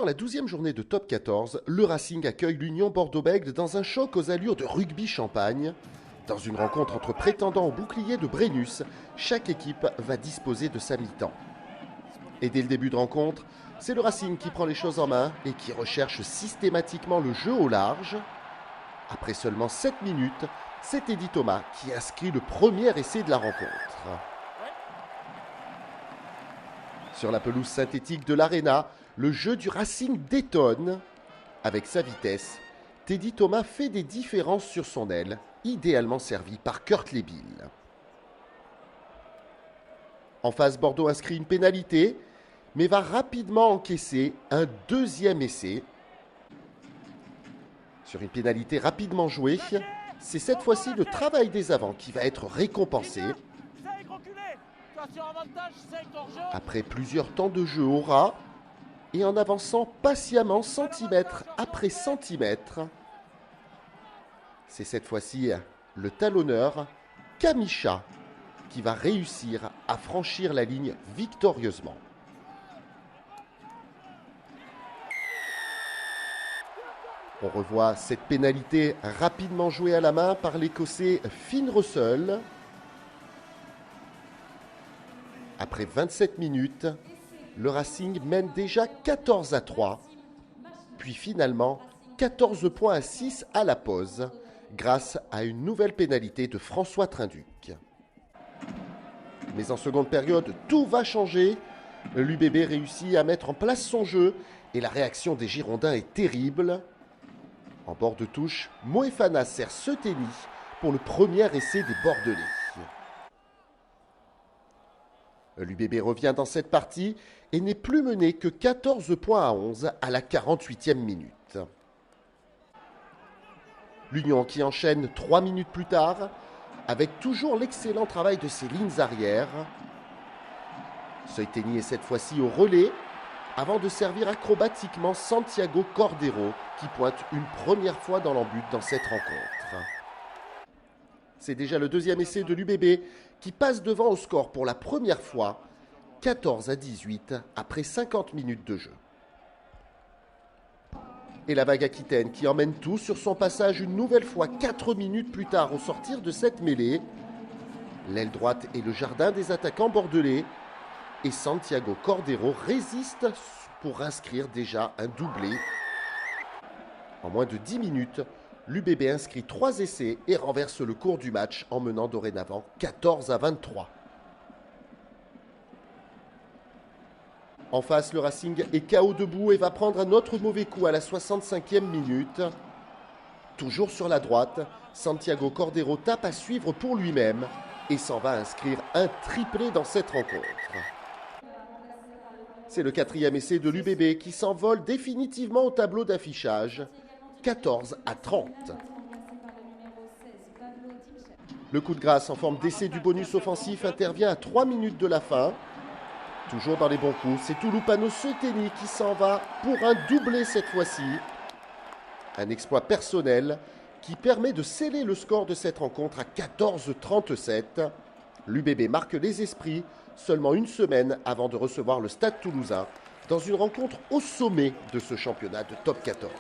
clore la 12e journée de Top 14, le Racing accueille l'Union Bordeaux-Bègles dans un choc aux allures de rugby champagne. Dans une rencontre entre prétendants au bouclier de Brennus, chaque équipe va disposer de sa mi-temps. Et dès le début de rencontre, c'est le Racing qui prend les choses en main et qui recherche systématiquement le jeu au large. Après seulement 7 minutes, c'est Teddy Thomas qui inscrit le premier essai de la rencontre. Sur la pelouse synthétique de l'Arena, le jeu du Racing détonne. Avec sa vitesse, Teddy Thomas fait des différences sur son aile, idéalement servi par Kurt Lebil. En face, Bordeaux inscrit une pénalité, mais va rapidement encaisser un deuxième essai. Sur une pénalité rapidement jouée, c'est cette fois-ci le travail des avants qui va être récompensé. Après plusieurs temps de jeu au ras, et en avançant patiemment centimètre après centimètre, c'est cette fois-ci le talonneur Kamisha qui va réussir à franchir la ligne victorieusement. On revoit cette pénalité rapidement jouée à la main par l'Écossais Finn Russell. Après 27 minutes, le Racing mène déjà 14-3, puis finalement 14 points à 6 à la pause, grâce à une nouvelle pénalité de François Trinduc. Mais en seconde période, tout va changer. L'UBB réussit à mettre en place son jeu et la réaction des Girondins est terrible. En bord de touche, Moefana sert Seteni pour le premier essai des Bordelais. L'UBB revient dans cette partie et n'est plus mené que 14 points à 11 à la 48e minute. L'Union qui enchaîne 3 minutes plus tard avec toujours l'excellent travail de ses lignes arrières. Seteni est cette fois-ci au relais avant de servir acrobatiquement Santiago Cordero qui pointe une première fois dans l'embut dans cette rencontre. C'est déjà le deuxième essai de l'UBB qui passe devant au score pour la première fois, 14-18 après 50 minutes de jeu. Et la vague aquitaine qui emmène tout sur son passage une nouvelle fois 4 minutes plus tard au sortir de cette mêlée. L'aile droite est le jardin des attaquants bordelais et Santiago Cordero résiste pour inscrire déjà un doublé. En moins de 10 minutes, l'UBB inscrit 3 essais et renverse le cours du match en menant dorénavant 14-23. En face, le Racing est KO debout et va prendre un autre mauvais coup à la 65e minute. Toujours sur la droite, Santiago Cordero tape à suivre pour lui-même et s'en va inscrire un triplé dans cette rencontre. C'est le 4e essai de l'UBB qui s'envole définitivement au tableau d'affichage. 14-30. Le coup de grâce en forme d'essai du bonus offensif intervient à 3 minutes de la fin. Toujours dans les bons coups, c'est Touloupano Seteni qui s'en va pour un doublé cette fois-ci. Un exploit personnel qui permet de sceller le score de cette rencontre à 14-37. L'UBB marque les esprits seulement une semaine avant de recevoir le Stade Toulousain dans une rencontre au sommet de ce championnat de Top 14.